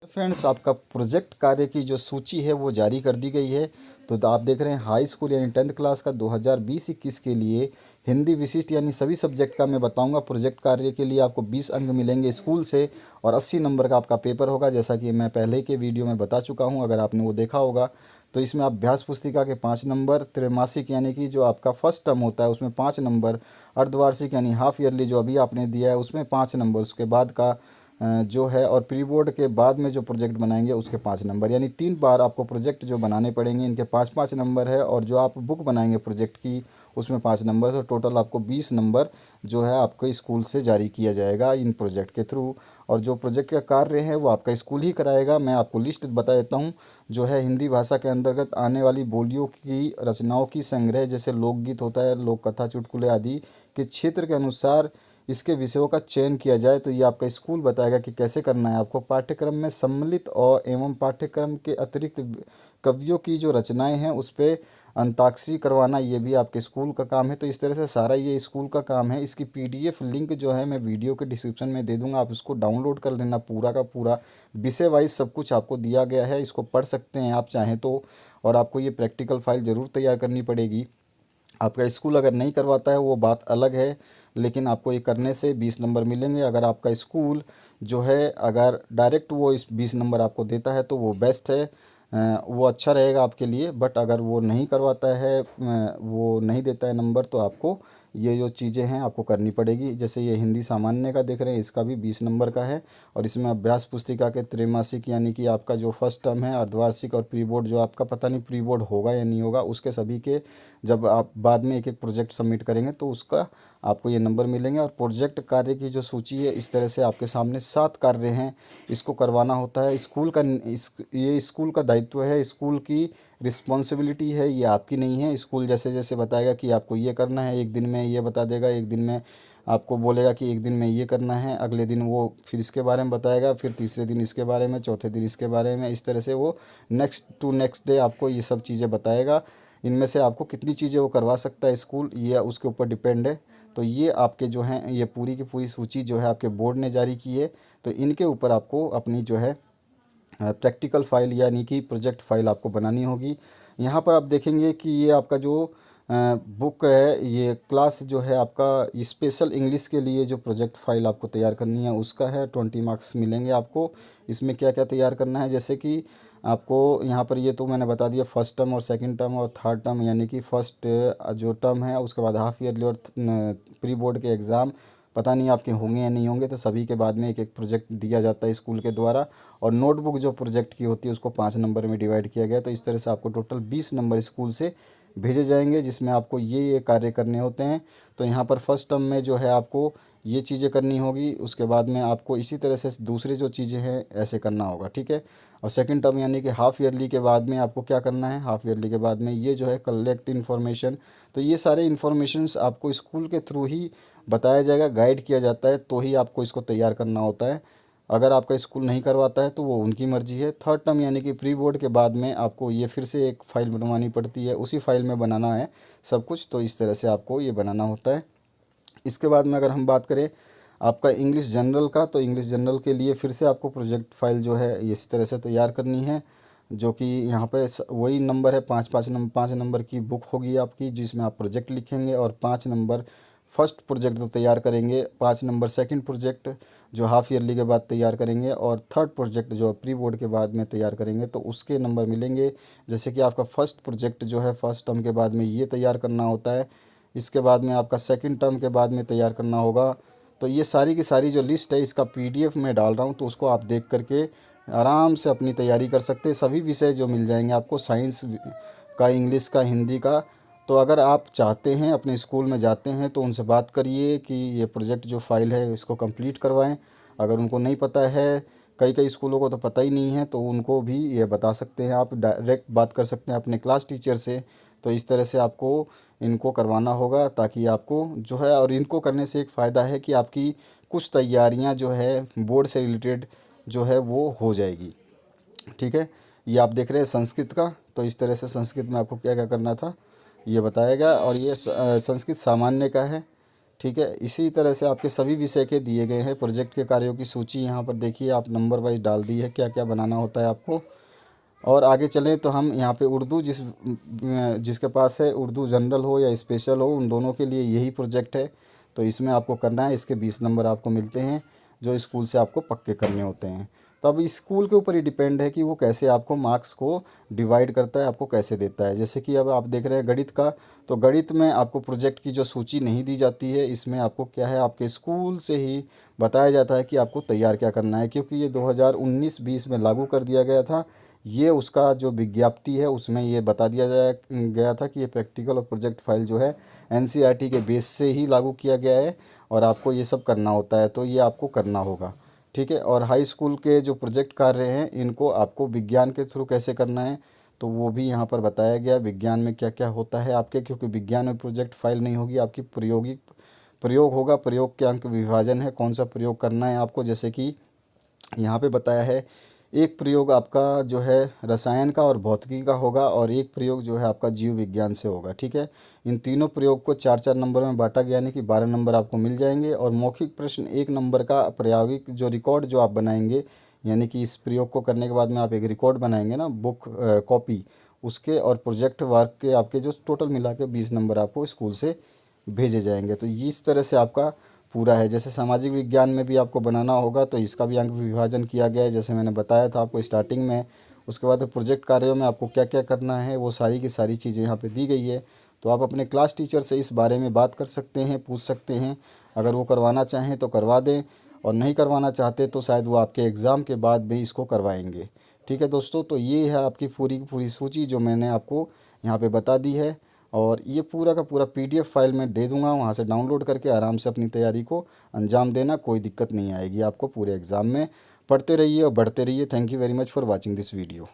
Friends, आपका project कार्य की जो सूची है वो जारी कर दी गई है। तो आप देख रहे हैं हाई स्कूल यानी 10th क्लास का 2020-21 के लिए हिंदी विशिष्ट यानी सभी सब्जेक्ट का मैं बताऊंगा। प्रोजेक्ट कार्य के लिए आपको 20 अंक मिलेंगे स्कूल से और 80 नंबर का आपका पेपर होगा, जैसा कि मैं पहले के वीडियो में बता चुका हूं, अगर आपने वो देखा होगा। तो इसमें अभ्यास पुस्तिका के 5 नंबर, त्रैमासिक यानी कि जो आपका फर्स्ट टर्म होता है उसमें 5 नंबर, अर्धवार्षिक यानी हाफ ईयरली जो अभी आपने दिया है उसमें 5 नंबर, उसके बाद का जो है, और प्री बोर्ड के बाद में जो प्रोजेक्ट बनाएंगे उसके 5 नंबर, यानी 3 बार आपको प्रोजेक्ट जो बनाने पड़ेंगे। इनके 5-5 नंबर है और जो आप बुक बनाएंगे प्रोजेक्ट की उसमें 5 नंबर। तो टोटल आपको 20 नंबर जो है आपको स्कूल से जारी किया जाएगा इन प्रोजेक्ट के थ्रू। और जो प्रोजेक्ट का कार्य है वो आपका स्कूल ही कराएगा। मैं आपको लिस्ट बता देता हूँ। जो है हिंदी भाषा के अंतर्गत आने वाली बोलियों की रचनाओं की संग्रह, जैसे लोकगीत होता है, लोक कथा, चुटकुले आदि के क्षेत्र के अनुसार इसके विषयों का चयन किया जाए। तो ये आपका स्कूल बताएगा कि कैसे करना है आपको। पाठ्यक्रम में सम्मिलित और एवं पाठ्यक्रम के अतिरिक्त कवियों की जो रचनाएं हैं उस पर अंताक्षरी करवाना, ये भी आपके स्कूल का काम है। तो इस तरह से सारा ये स्कूल का काम है। इसकी पीडीएफ लिंक जो है मैं वीडियो के डिस्क्रिप्शन में दे दूंगा, आप इसको डाउनलोड कर लेना। पूरा का पूरा विषय वाइज सब कुछ आपको दिया गया है, इसको पढ़ सकते हैं आप चाहें तो। और आपको ये प्रैक्टिकल फाइल ज़रूर तैयार करनी पड़ेगी। आपका स्कूल अगर नहीं करवाता है वो बात अलग है, लेकिन आपको ये करने से 20 नंबर मिलेंगे। अगर आपका स्कूल जो है अगर डायरेक्ट वो इस 20 नंबर आपको देता है तो वो बेस्ट है, वो अच्छा रहेगा आपके लिए। बट अगर वो नहीं करवाता है, वो नहीं देता है नंबर, तो आपको ये जो चीज़ें हैं आपको करनी पड़ेगी। जैसे ये हिंदी सामान्य का देख रहे हैं, इसका भी 20 नंबर का है। और इसमें अभ्यास पुस्तिका के त्रैमासिक यानी कि आपका जो फर्स्ट टर्म है, अर्धवार्षिक और प्री बोर्ड जो आपका पता नहीं प्री बोर्ड होगा या नहीं होगा, उसके सभी के जब आप बाद में एक एक प्रोजेक्ट सबमिट करेंगे तो उसका आपको ये नंबर मिलेंगे। और प्रोजेक्ट कार्य की जो सूची है इस तरह से आपके सामने 7 कार्य हैं, इसको करवाना होता है। स्कूल का ये स्कूल का दायित्व है, स्कूल की रिस्पॉन्सिबिलिटी है, ये आपकी नहीं है। स्कूल जैसे जैसे बताएगा कि आपको ये करना है, एक दिन में ये बता देगा, एक दिन में आपको बोलेगा कि एक दिन में ये करना है, अगले दिन वो फिर इसके बारे में बताएगा, फिर तीसरे दिन इसके बारे में, चौथे दिन इसके बारे में। इस तरह से वो नेक्स्ट टू नेक्स्ट डे आपको ये सब चीज़ें बताएगा। इनमें से आपको कितनी चीज़ें वो करवा सकता है स्कूल, ये उसके ऊपर डिपेंड है। तो ये आपके जो हैं ये पूरी की पूरी सूची जो है आपके बोर्ड ने जारी की है। तो इनके ऊपर आपको अपनी जो है प्रैक्टिकल फाइल यानी कि प्रोजेक्ट फाइल आपको बनानी होगी। यहाँ पर आप देखेंगे कि ये आपका जो बुक है, ये क्लास जो है आपका स्पेशल इंग्लिश के लिए जो प्रोजेक्ट फाइल आपको तैयार करनी है उसका है। 20 मार्क्स मिलेंगे आपको। इसमें क्या क्या तैयार करना है, जैसे कि आपको यहाँ पर ये तो मैंने बता दिया, फर्स्ट टर्म और सेकंड टर्म और थर्ड टर्म, यानी कि फर्स्ट जो टर्म है उसके बाद हाफ ईयरली और प्री बोर्ड के एग्ज़ाम पता नहीं आपके होंगे या नहीं होंगे। तो सभी के बाद में एक एक प्रोजेक्ट दिया जाता है स्कूल के द्वारा। और नोटबुक जो प्रोजेक्ट की होती है उसको 5 नंबर में डिवाइड किया गया। तो इस तरह से आपको टोटल 20 नंबर स्कूल से भेजे जाएंगे, जिसमें आपको ये कार्य करने होते हैं। तो यहाँ पर फर्स्ट टर्म में जो है आपको ये चीज़ें करनी होगी, उसके बाद में आपको इसी तरह से दूसरी जो चीज़ें हैं ऐसे करना होगा, ठीक है। और सेकंड टर्म यानी कि हाफ ईयरली के बाद में आपको क्या करना है, हाफ ईयरली के बाद में ये जो है कलेक्ट इन्फॉर्मेशन। तो ये सारे इन्फॉर्मेशंस आपको स्कूल के थ्रू ही बताया जाएगा, गाइड किया जाता है, तो ही आपको इसको तैयार करना होता है। अगर आपका स्कूल नहीं करवाता है तो वो उनकी मर्ज़ी है। थर्ड टर्म यानी कि प्री बोर्ड के बाद में आपको ये फिर से एक फ़ाइल बनवानी पड़ती है, उसी फाइल में बनाना है सब कुछ। तो इस तरह से आपको ये बनाना होता है। इसके बाद में अगर हम बात करें आपका इंग्लिश जनरल का, तो इंग्लिश जनरल के लिए फिर से आपको प्रोजेक्ट फाइल जो है इस तरह से तैयार करनी है, जो कि यहाँ पे वही नंबर है, 5 नंबर की बुक होगी आपकी, जिसमें आप प्रोजेक्ट लिखेंगे। और 5 नंबर फर्स्ट प्रोजेक्ट तो तैयार करेंगे, 5 नंबर सेकंड प्रोजेक्ट जो हाफ ईयरली के बाद तैयार करेंगे, और थर्ड प्रोजेक्ट जो प्री बोर्ड के बाद में तैयार करेंगे तो उसके नंबर मिलेंगे। जैसे कि आपका फर्स्ट प्रोजेक्ट जो है फर्स्ट टर्म के बाद में ये तैयार करना होता है, इसके बाद में आपका सेकंड टर्म के बाद में तैयार करना होगा। तो ये सारी की सारी जो लिस्ट है इसका पीडीएफ में डाल रहा हूँ, तो उसको आप देख करके आराम से अपनी तैयारी कर सकते हैं। सभी विषय जो मिल जाएंगे आपको, साइंस का, इंग्लिश का, हिंदी का। तो अगर आप चाहते हैं अपने स्कूल में जाते हैं तो उनसे बात करिए कि ये प्रोजेक्ट जो फाइल है इसको कंप्लीट करवाएं। अगर उनको नहीं पता है, कई कई स्कूलों को तो पता ही नहीं है, तो उनको भी ये बता सकते हैं, आप डायरेक्ट बात कर सकते हैं अपने क्लास टीचर से। तो इस तरह से आपको इनको करवाना होगा, ताकि आपको जो है, और इनको करने से एक फ़ायदा है कि आपकी कुछ तैयारियां जो है बोर्ड से रिलेटेड जो है वो हो जाएगी, ठीक है। ये आप देख रहे हैं संस्कृत का, तो इस तरह से संस्कृत में आपको क्या क्या करना था ये बताएगा। और ये संस्कृत सामान्य का है, ठीक है। इसी तरह से आपके सभी विषय के दिए गए हैं प्रोजेक्ट के कार्यों की सूची यहाँ पर देखिए, आप नंबर वाइज डाल दी है क्या क्या बनाना होता है आपको। और आगे चलें तो हम यहाँ पे उर्दू जिसके पास है, उर्दू जनरल हो या स्पेशल हो, उन दोनों के लिए यही प्रोजेक्ट है। तो इसमें आपको करना है, इसके 20 नंबर आपको मिलते हैं जो स्कूल से आपको पक्के करने होते हैं। तो अब स्कूल के ऊपर ही डिपेंड है कि वो कैसे आपको मार्क्स को डिवाइड करता है, आपको कैसे देता है। जैसे कि अब आप देख रहे हैं गणित का, तो गणित में आपको प्रोजेक्ट की जो सूची नहीं दी जाती है, इसमें आपको क्या है आपके स्कूल से ही बताया जाता है कि आपको तैयार क्या करना है, क्योंकि ये 2019-20 में लागू कर दिया गया था। ये उसका जो विज्ञप्ति है उसमें ये बता दिया गया था कि ये प्रैक्टिकल और प्रोजेक्ट फाइल जो है एनसीईआरटी के बेस से ही लागू किया गया है और आपको ये सब करना होता है, तो ये आपको करना होगा। ठीक है। और हाई स्कूल के जो प्रोजेक्ट कार्य हैं इनको आपको विज्ञान के थ्रू कैसे करना है, तो वो भी यहाँ पर बताया गया विज्ञान में क्या क्या होता है आपके, क्योंकि विज्ञान में प्रोजेक्ट फाइल नहीं होगी आपकी, प्रयोग होगा। प्रयोग के अंक विभाजन है, कौन सा प्रयोग करना है आपको। जैसे कि यहाँ पे बताया है, एक प्रयोग आपका जो है रसायन का और भौतिकी का होगा और एक प्रयोग जो है आपका जीव विज्ञान से होगा। ठीक है। इन तीनों प्रयोग को 4-4 नंबर में बांटा गया, यानी कि 12 नंबर आपको मिल जाएंगे। और मौखिक प्रश्न 1 नंबर का, प्रायोगिक जो रिकॉर्ड जो आप बनाएंगे, यानी कि इस प्रयोग को करने के बाद में आप एक रिकॉर्ड बनाएंगे ना, बुक कॉपी, उसके और प्रोजेक्ट वर्क के आपके जो टोटल मिला के 20 नंबर आपको स्कूल से भेजे जाएंगे। तो इस तरह से आपका पूरा है। जैसे सामाजिक विज्ञान में भी आपको बनाना होगा तो इसका भी अंक विभाजन किया गया है, जैसे मैंने बताया था आपको स्टार्टिंग में। उसके बाद प्रोजेक्ट कार्यों में आपको क्या क्या करना है वो सारी की सारी चीज़ें यहाँ पे दी गई है। तो आप अपने क्लास टीचर से इस बारे में बात कर सकते हैं, पूछ सकते हैं। अगर वो करवाना चाहें तो करवा दें, और नहीं करवाना चाहते तो शायद वो आपके एग्ज़ाम के बाद भी इसको करवाएंगे। ठीक है दोस्तों, तो ये है आपकी पूरी की पूरी सूची जो मैंने आपको यहाँ पे बता दी है। और ये पूरा का पूरा पीडीएफ फाइल मैं दे दूंगा, वहाँ से डाउनलोड करके आराम से अपनी तैयारी को अंजाम देना, कोई दिक्कत नहीं आएगी आपको पूरे एग्ज़ाम में। पढ़ते रहिए और बढ़ते रहिए। Thank you very much for watching this video.